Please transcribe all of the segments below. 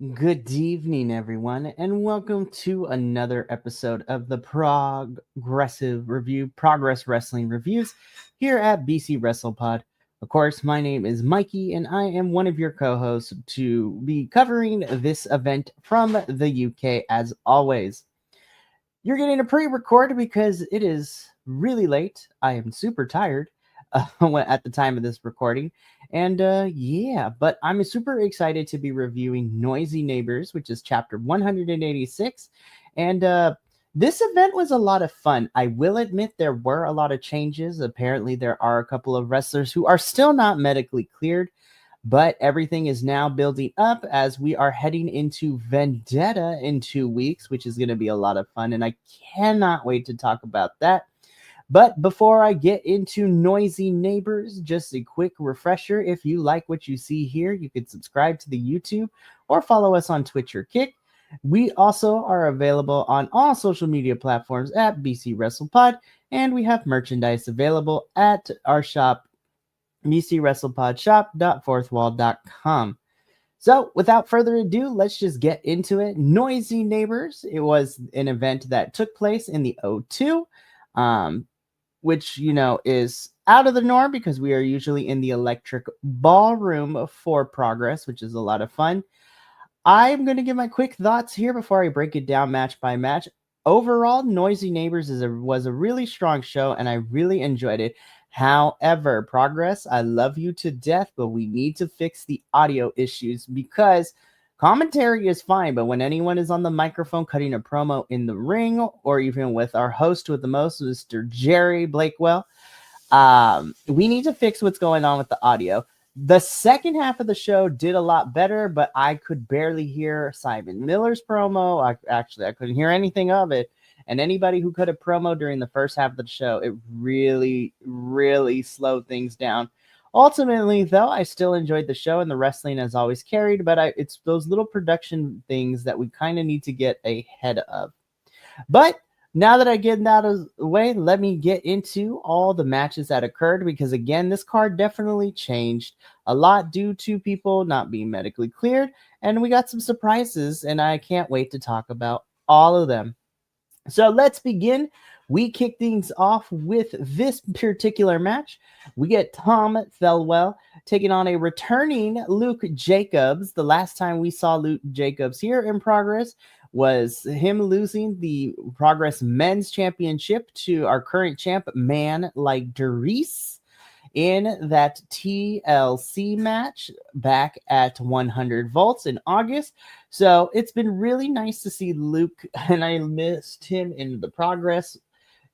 Good evening, everyone, and welcome to another episode of the Progress Wrestling Reviews here at BC WrestlePod. Of course, my name is Mikey, and I am one of your co-hosts to be covering this event from the UK as always. You're getting a pre-record because it is really late. I am super tired at the time of this recording. And yeah, but I'm super excited to be reviewing Noisy Neighbors, which is chapter 186. And this event was a lot of fun. I will admit there were a lot of changes. Apparently, there are a couple of wrestlers who are still not medically cleared, but everything is now building up as we are heading into Vendetta in 2 weeks, which is going to be a lot of fun. And I cannot wait to talk about that. But before I get into Noisy Neighbors, just a quick refresher. If you like what you see here, you can subscribe to the YouTube or follow us on Twitch or Kick. We also are available on all social media platforms at BC WrestlePod, and we have merchandise available at our shop, bcwrestlepodshop.fourthwall.com. So, without further ado, let's just get into it. Noisy Neighbors. It was an event that took place in the O2. Which, is out of the norm because we are usually in the electric ballroom for Progress, which is a lot of fun. I'm going to give my quick thoughts here before I break it down match by match. Overall, Noisy Neighbors was a really strong show, and I really enjoyed it. However, Progress, I love you to death, but we need to fix the audio issues because commentary is fine, but when anyone is on the microphone cutting a promo in the ring, or even with our host with the most, Mr. Jerry Blakewell, we need to fix what's going on with the audio. The second half of the show did a lot better, but I could barely hear Simon Miller's promo. I couldn't hear anything of it. And anybody who cut a promo during the first half of the show, it really, really slowed things down. Ultimately, though, I still enjoyed the show and the wrestling as always carried, but it's those little production things that we kind of need to get ahead of. But now that I get that out of the way, let me get into all the matches that occurred because, again, this card definitely changed a lot due to people not being medically cleared, and we got some surprises, and I can't wait to talk about all of them. So let's begin. We kick things off with this particular match. We get Tom Thelwell taking on a returning Luke Jacobs. The last time we saw Luke Jacobs here in Progress was him losing the Progress Men's Championship to our current champ, Man Like Derice, in that TLC match back at 100 volts in August. So it's been really nice to see Luke, and I missed him in the Progress,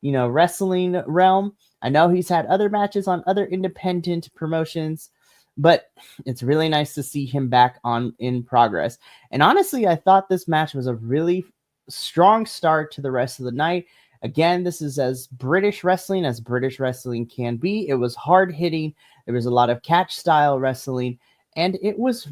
wrestling realm. I know he's had other matches on other independent promotions, but it's really nice to see him back in Progress. And honestly, I thought this match was a really strong start to the rest of the night. Again, this is as British wrestling can be. It was hard hitting. There was a lot of catch style wrestling, and it was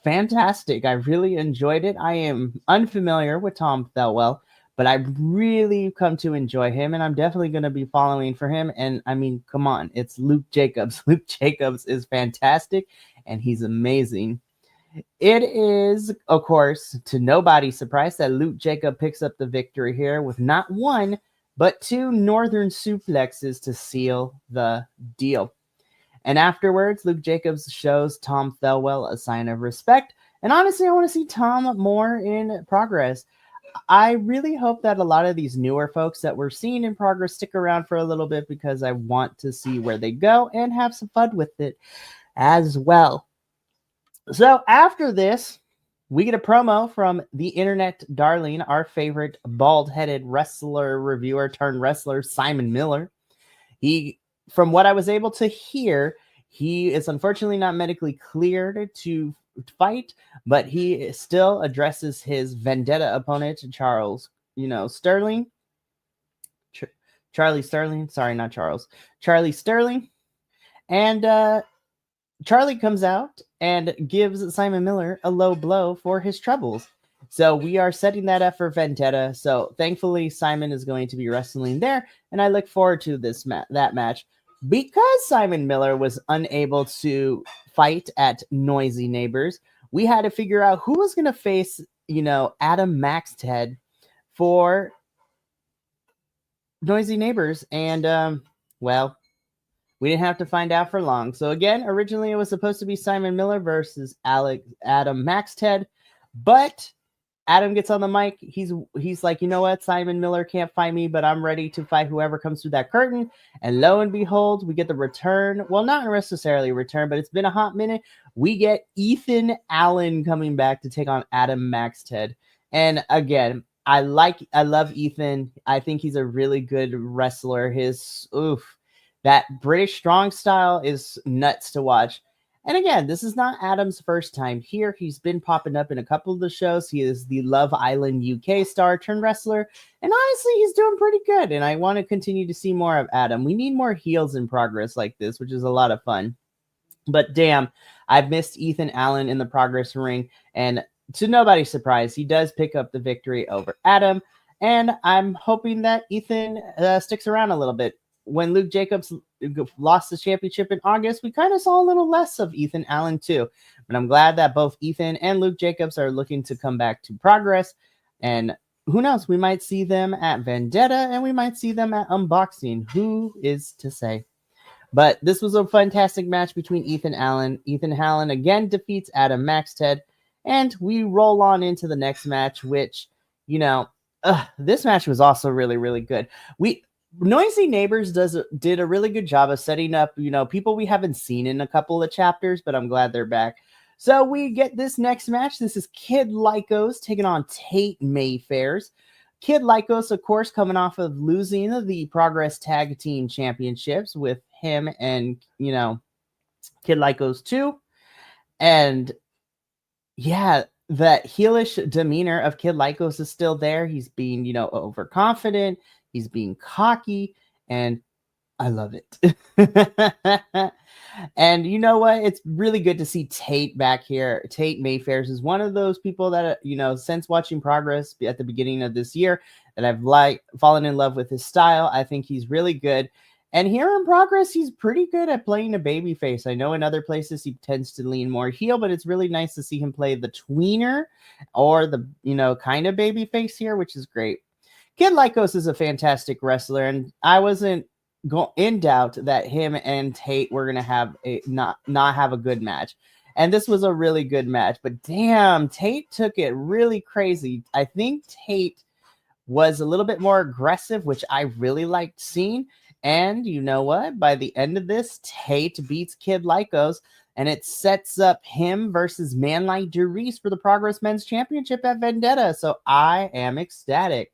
fantastic. I really enjoyed it. I am unfamiliar with Tom Thelwell, but I've really come to enjoy him, and I'm definitely going to be following for him. And I mean, come on, it's Luke Jacobs. Luke Jacobs is fantastic, and he's amazing. It is, of course, to nobody's surprise that Luke Jacob picks up the victory here with not one, but two Northern suplexes to seal the deal. And afterwards, Luke Jacobs shows Tom Thelwell a sign of respect. And honestly, I want to see Tom more in Progress. I really hope that a lot of these newer folks that we're seeing in Progress stick around for a little bit because I want to see where they go and have some fun with it as well. So after this, we get a promo from the internet darling, our favorite bald-headed wrestler reviewer turned wrestler, Simon Miller. From what I was able to hear, he is unfortunately not medically cleared to fight, but he still addresses his vendetta opponent, Charlie Sterling. And Charlie comes out and gives Simon Miller a low blow for his troubles. So we are setting that up for Vendetta. So thankfully, Simon is going to be wrestling there, and I look forward to that match. Because Simon Miller was unable to fight at Noisy Neighbors, we had to figure out who was going to face, Adam Maxted for Noisy Neighbors. And, well, we didn't have to find out for long. So again, originally it was supposed to be Simon Miller versus Adam Maxted, but Adam gets on the mic. He's like, you know what? Simon Miller can't fight me, but I'm ready to fight whoever comes through that curtain. And lo and behold, we get the return. Well, not necessarily a return, but it's been a hot minute. We get Ethan Allen coming back to take on Adam Maxted. And again, I love Ethan. I think he's a really good wrestler. That British strong style is nuts to watch. And again, this is not Adam's first time here. He's been popping up in a couple of the shows. He is the Love Island UK star turned wrestler. And honestly, he's doing pretty good. And I want to continue to see more of Adam. We need more heels in Progress like this, which is a lot of fun. But damn, I've missed Ethan Allen in the Progress ring. And to nobody's surprise, he does pick up the victory over Adam. And I'm hoping that Ethan sticks around a little bit. When Luke Jacobs lost the championship in August, we kind of saw a little less of Ethan Allen too. But I'm glad that both Ethan and Luke Jacobs are looking to come back to Progress. And who knows, we might see them at Vendetta and we might see them at Unboxing. Who is to say? But this was a fantastic match between Ethan Allen. Ethan Allen again defeats Adam Maxted. And we roll on into the next match, which, this match was also really, really good. Noisy Neighbors did a really good job of setting up, people we haven't seen in a couple of chapters, but I'm glad they're back. So we get this next match. This is Kid Lycos taking on Tate Mayfairs. Kid Lycos, of course, coming off of losing the Progress Tag Team Championships with him and, Kid Lycos too. And yeah, the heelish demeanor of Kid Lycos is still there. He's being, overconfident. He's being cocky, and I love it. And you know what? It's really good to see Tate back here. Tate Mayfairs is one of those people that, since watching Progress at the beginning of this year, that I've fallen in love with his style. I think he's really good. And here in Progress, he's pretty good at playing a babyface. I know in other places he tends to lean more heel, but it's really nice to see him play the tweener or the, kind of babyface here, which is great. Kid Lycos is a fantastic wrestler, and I wasn't in doubt that him and Tate were going to have not have a good match. And this was a really good match, but damn, Tate took it really crazy. I think Tate was a little bit more aggressive, which I really liked seeing. And you know what? By the end of this, Tate beats Kid Lycos, and it sets up him versus Manlight Durice for the Progress Men's Championship at Vendetta. So I am ecstatic.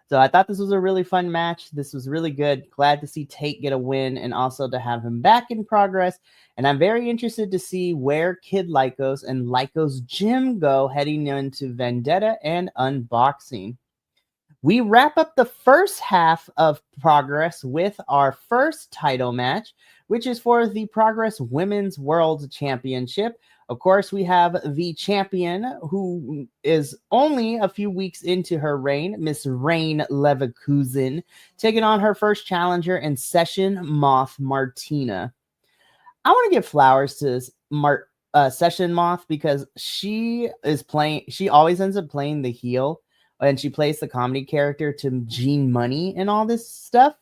So I thought this was a really fun match. This was really good. Glad to see Tate get a win and also to have him back in Progress. And I'm very interested to see where Kid Lycos and Lycos Gym go heading into Vendetta and Unboxing. We wrap up the first half of Progress with our first title match, which is for the Progress Women's World Championship. Of course, we have the champion who is only a few weeks into her reign, Miss Rain Leverkusen, taking on her first challenger in Session Moth Martina. I want to give flowers to Session Moth because she always ends up playing the heel, and she plays the comedy character to Gene Money and all this stuff.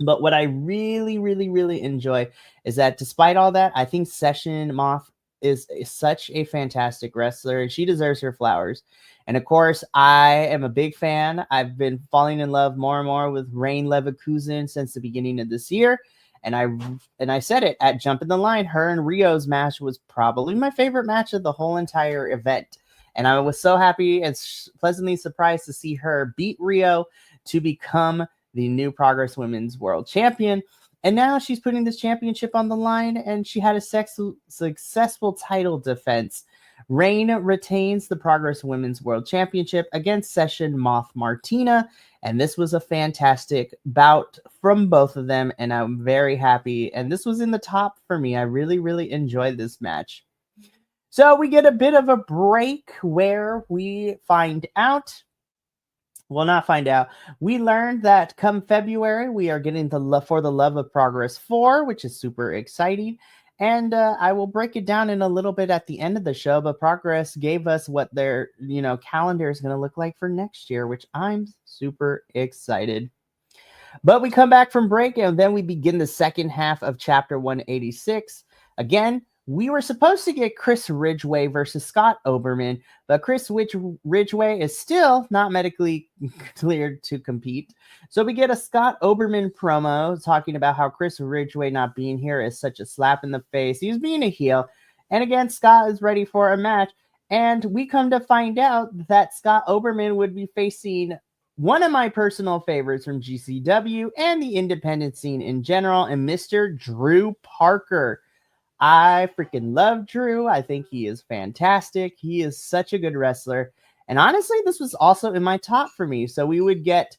But what I really, really, really enjoy is that despite all that, I think Session Moth is such a fantastic wrestler, and she deserves her flowers. And of course, I am a big fan. I've been falling in love more and more with Rain Leverkusen since the beginning of this year. And I said it at Jump in the Line. Her and Rio's match was probably my favorite match of the whole entire event. And I was so happy and pleasantly surprised to see her beat Rio to become the new Progress Women's World Champion. And now she's putting this championship on the line, and she had a successful title defense. Rain retains the Progress Women's World Championship against Session Moth Martina, and this was a fantastic bout from both of them, and I'm very happy. And this was in the top for me. I really, really enjoyed this match. So we get a bit of a break where we find out. Well, not find out. We learned that come February, we are getting the For the Love of Progress 4, which is super exciting. And I will break it down in a little bit at the end of the show, but Progress gave us what their, calendar is going to look like for next year, which I'm super excited. But we come back from break and then we begin the second half of chapter 186. Again, we were supposed to get Chris Ridgway versus Scott Oberman, but Chris Ridgway is still not medically cleared to compete. So we get a Scott Oberman promo talking about how Chris Ridgway not being here is such a slap in the face. He's being a heel. And again, Scott is ready for a match. And we come to find out that Scott Oberman would be facing one of my personal favorites from GCW and the independent scene in general, and Mr. Drew Parker. I freaking love Drew. I think he is fantastic. He is such a good wrestler. And honestly, this was also in my top for me. So we would get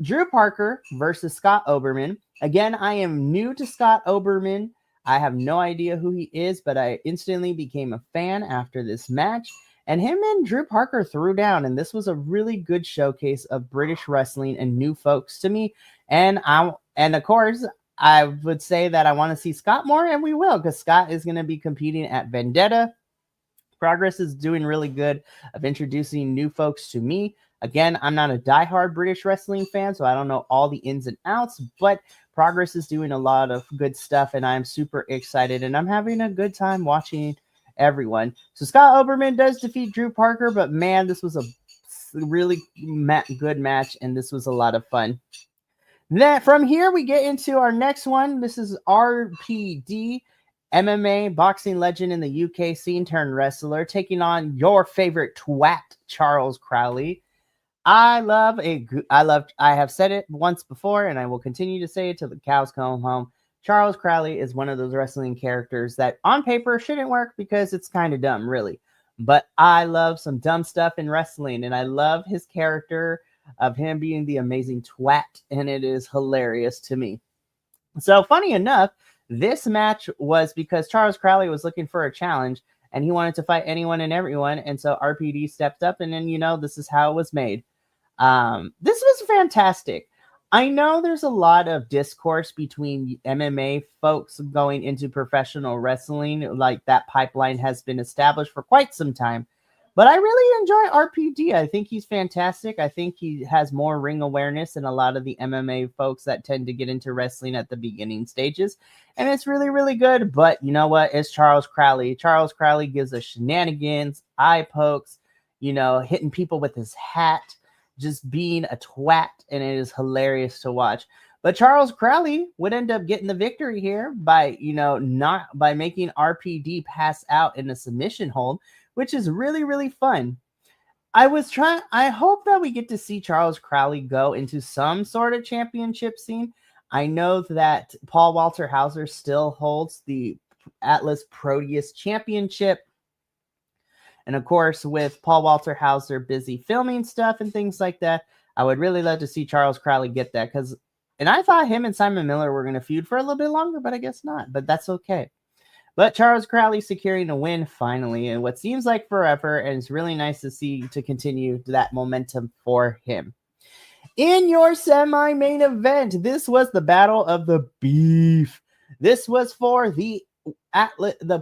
Drew Parker versus Scott Oberman. Again, I am new to Scott Oberman. I have no idea who he is, but I instantly became a fan after this match. And him and Drew Parker threw down, and this was a really good showcase of British wrestling and new folks to me. And of course, I would say that I want to see Scott more, and we will, because Scott is going to be competing at Vendetta. Progress is doing really good of introducing new folks to me. Again, I'm not a diehard British wrestling fan, so I don't know all the ins and outs, but Progress is doing a lot of good stuff, and I'm super excited, and I'm having a good time watching everyone. So Scott Oberman does defeat Drew Parker, but man, this was a really good match, and this was a lot of fun. Then from here, we get into our next one. This is RPD, MMA boxing legend in the UK scene turned wrestler, taking on your favorite twat, Charles Crowley. I have said it once before, and I will continue to say it till the cows come home. Charles Crowley is one of those wrestling characters that on paper shouldn't work because it's kind of dumb, really. But I love some dumb stuff in wrestling, and I love his character of him being the amazing twat, and it is hilarious to me. So funny enough, this match was because Charles Crowley was looking for a challenge, and he wanted to fight anyone and everyone, and so RPD stepped up, and then, this is how it was made. This was fantastic. I know there's a lot of discourse between MMA folks going into professional wrestling, like that pipeline has been established for quite some time. But I really enjoy RPD. I think he's fantastic. I think he has more ring awareness than a lot of the MMA folks that tend to get into wrestling at the beginning stages. And it's really, really good. But you know what? It's Charles Crowley. Charles Crowley gives us shenanigans, eye pokes, hitting people with his hat, just being a twat, and it is hilarious to watch. But Charles Crowley would end up getting the victory here by, not by making RPD pass out in a submission hold, which is really, really fun. I hope that we get to see Charles Crowley go into some sort of championship scene. I know that Paul Walter Hauser still holds the Atlas Proteus Championship. And of course, with Paul Walter Hauser busy filming stuff and things like that, I would really love to see Charles Crowley get that. And I thought him and Simon Miller were going to feud for a little bit longer, but I guess not. But that's okay. But Charles Crowley securing a win finally in what seems like forever, and it's really nice to see to continue that momentum for him. In your semi-main event, this was the Battle of the Beef. This was for the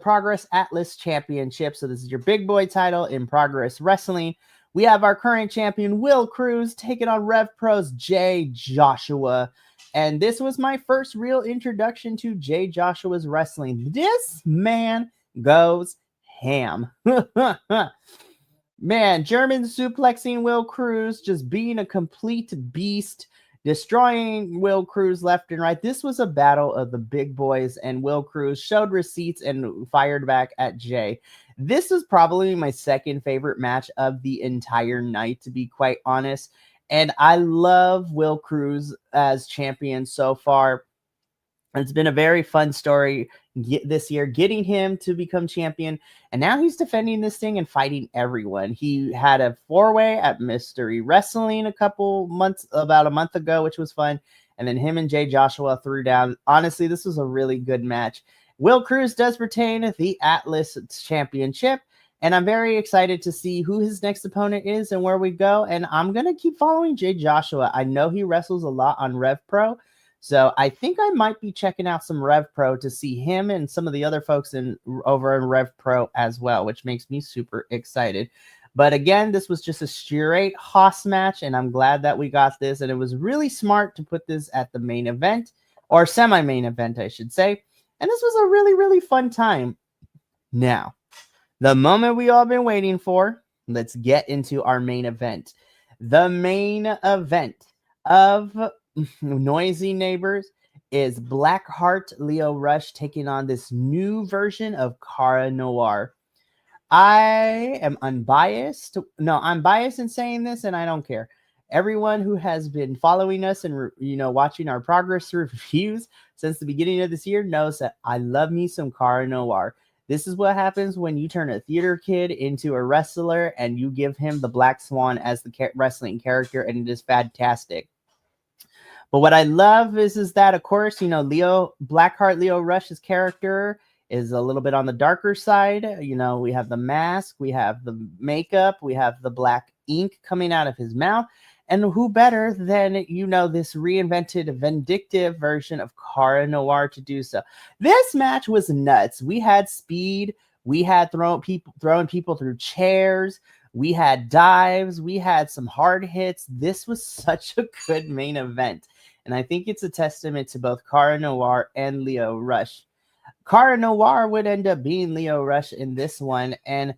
Progress Atlas Championship. So this is your big boy title in Progress Wrestling. We have our current champion, Will Cruz, taking on Rev Pro's Jay Joshua. And this was my first real introduction to Jay Joshua's wrestling. This man goes ham. Man, German suplexing Will Cruz, just being a complete beast, destroying Will Cruz left and right. This was a battle of the big boys, and Will Cruz showed receipts and fired back at Jay. This is probably my second favorite match of the entire night, to be quite honest. And I love Will Cruz as champion so far. It's been a very fun story this year, getting him to become champion. And now he's defending this thing and fighting everyone. He had a 4-way at Mystery Wrestling about a month ago, which was fun. And then him and Jay Joshua threw down. Honestly, this was a really good match. Will Cruz does retain the Atlas Championship. And I'm very excited to see who his next opponent is and where we go. And I'm going to keep following Jay Joshua. I know he wrestles a lot on Rev Pro. So I think I might be checking out some Rev Pro to see him and some of the other folks over in Rev Pro as well, which makes me super excited. But again, this was just a straight Haas match, and I'm glad that we got this. And it was really smart to put this at the main event, or semi-main event, I should say. And this was a really, really fun time. Now, the moment we all been waiting for, let's get into our main event. The main event of Noisy Neighbors is Blackheart Lio Rush taking on this new version of Cara Noir. I am unbiased. No, I'm biased in saying this, and I don't care. Everyone who has been following us and watching our progress reviews since the beginning of this year knows that I love me some Cara Noir. This is what happens when you turn a theater kid into a wrestler and you give him the Black Swan as the wrestling character, and it is fantastic. But what I love is that, of course, Blackheart Lio Rush's character is a little bit on the darker side. We have the mask, we have the makeup, we have the black ink coming out of his mouth. And who better than, this reinvented, vindictive version of Cara Noir to do so? This match was nuts. We had speed. We had throwing people through chairs. We had dives. We had some hard hits. This was such a good main event. And I think it's a testament to both Cara Noir and Lio Rush. Cara Noir would end up being Lio Rush in this one. And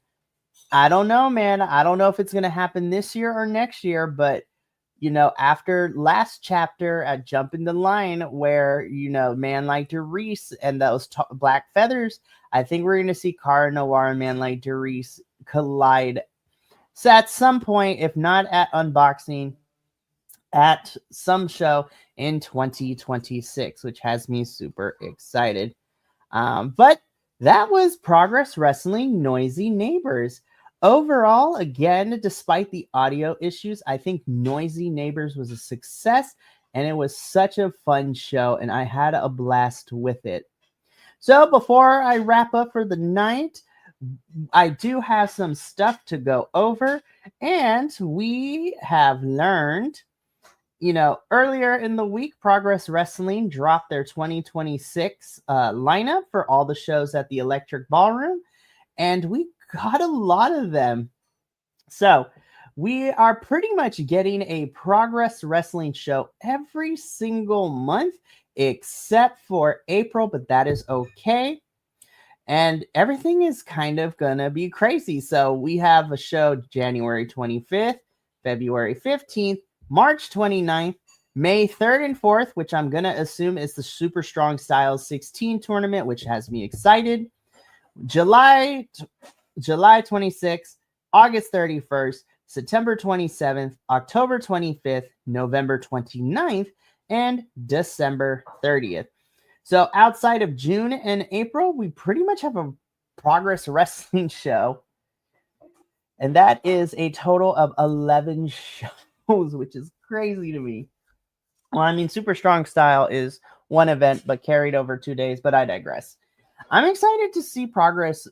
I don't know, man. I don't know if it's going to happen this year or next year, but after last chapter at Jumping the Line, where, Man Like Derice and those black feathers, I think we're going to see Cara Noir and Man Like Derice collide. So at some point, if not at unboxing, at some show in 2026, which has me super excited. But that was Progress Wrestling Noisy Neighbors. Overall, again, despite the audio issues, I think Noisy Neighbors was a success, and it was such a fun show, and I had a blast with it. So before I wrap up for the night, I do have some stuff to go over, and we have learned, earlier in the week, Progress Wrestling dropped their 2026 lineup for all the shows at the Electric Ballroom, and we got a lot of them. So we are pretty much getting a Progress Wrestling show every single month except for April, but that is okay. And everything is kind of gonna be crazy. So we have a show January 25th, February 15th, March 29th, May 3rd and 4th, which I'm gonna assume is the Super Strong Styles 16 tournament, which has me excited. July 26th, August 31st, September 27th, October 25th, November 29th, and December 30th. So outside of June and April, we pretty much have a Progress Wrestling show. And that is a total of 11 shows, which is crazy to me. Well, I mean, Super Strong Style is one event, but carried over 2 days, but I digress. I'm excited to see Progress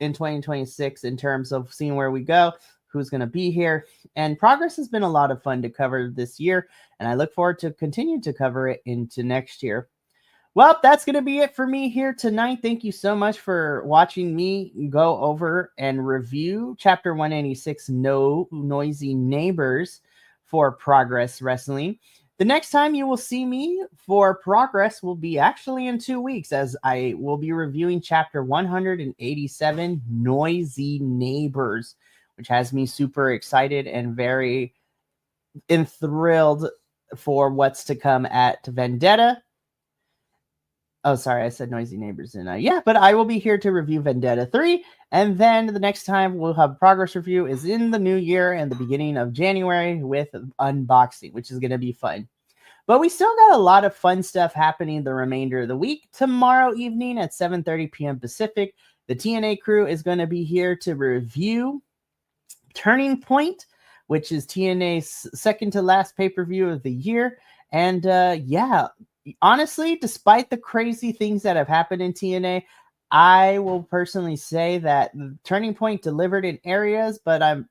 in 2026 in terms of seeing where we go, who's going to be here. And Progress has been a lot of fun to cover this year, and I look forward to continue to cover it into next year. Well, that's going to be it for me here tonight. Thank you so much for watching me go over and review Chapter 186, Noisy Neighbors for Progress Wrestling. The next time you will see me for Progress will be actually in 2 weeks, as I will be reviewing Chapter 187, Noisy Neighbors, which has me super excited and very enthralled for what's to come at Vendetta. Oh, sorry, I said Noisy Neighbors. But I will be here to review Vendetta 3. And then the next time we'll have Progress review is in the new year and the beginning of January with unboxing, which is going to be fun. But we still got a lot of fun stuff happening the remainder of the week. Tomorrow evening at 7:30 p.m. Pacific, the TNA crew is going to be here to review Turning Point, which is TNA's second to last pay-per-view of the year. And honestly, despite the crazy things that have happened in TNA, I will personally say that Turning Point delivered in areas, but I'm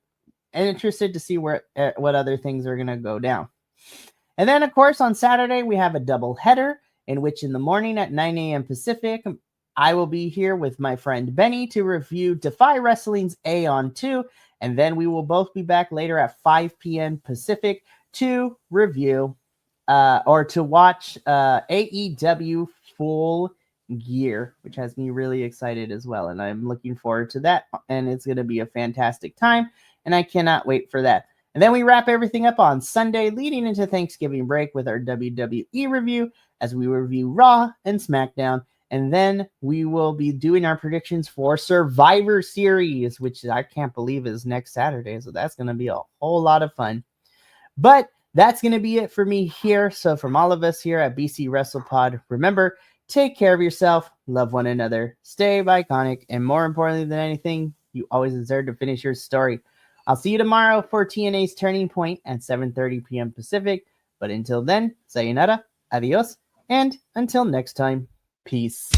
interested to see what other things are going to go down. And then, of course, on Saturday, we have a double header in which in the morning at 9 a.m. Pacific, I will be here with my friend Benny to review Defy Wrestling's Aeon 2. And then we will both be back later at 5 p.m. Pacific to review or to watch AEW Full Gear, which has me really excited as well. And I'm looking forward to that. And it's going to be a fantastic time. And I cannot wait for that. And then we wrap everything up on Sunday leading into Thanksgiving break with our WWE review as we review Raw and SmackDown. And then we will be doing our predictions for Survivor Series, which I can't believe is next Saturday. So that's going to be a whole lot of fun. But that's going to be it for me here. So from all of us here at BC WrestlePod, remember, take care of yourself, love one another, stay Bi-Conic, and more importantly than anything, you always deserve to finish your story. I'll see you tomorrow for TNA's Turning Point at 7:30 p.m. Pacific. But until then, sayonara, adios, and until next time, peace.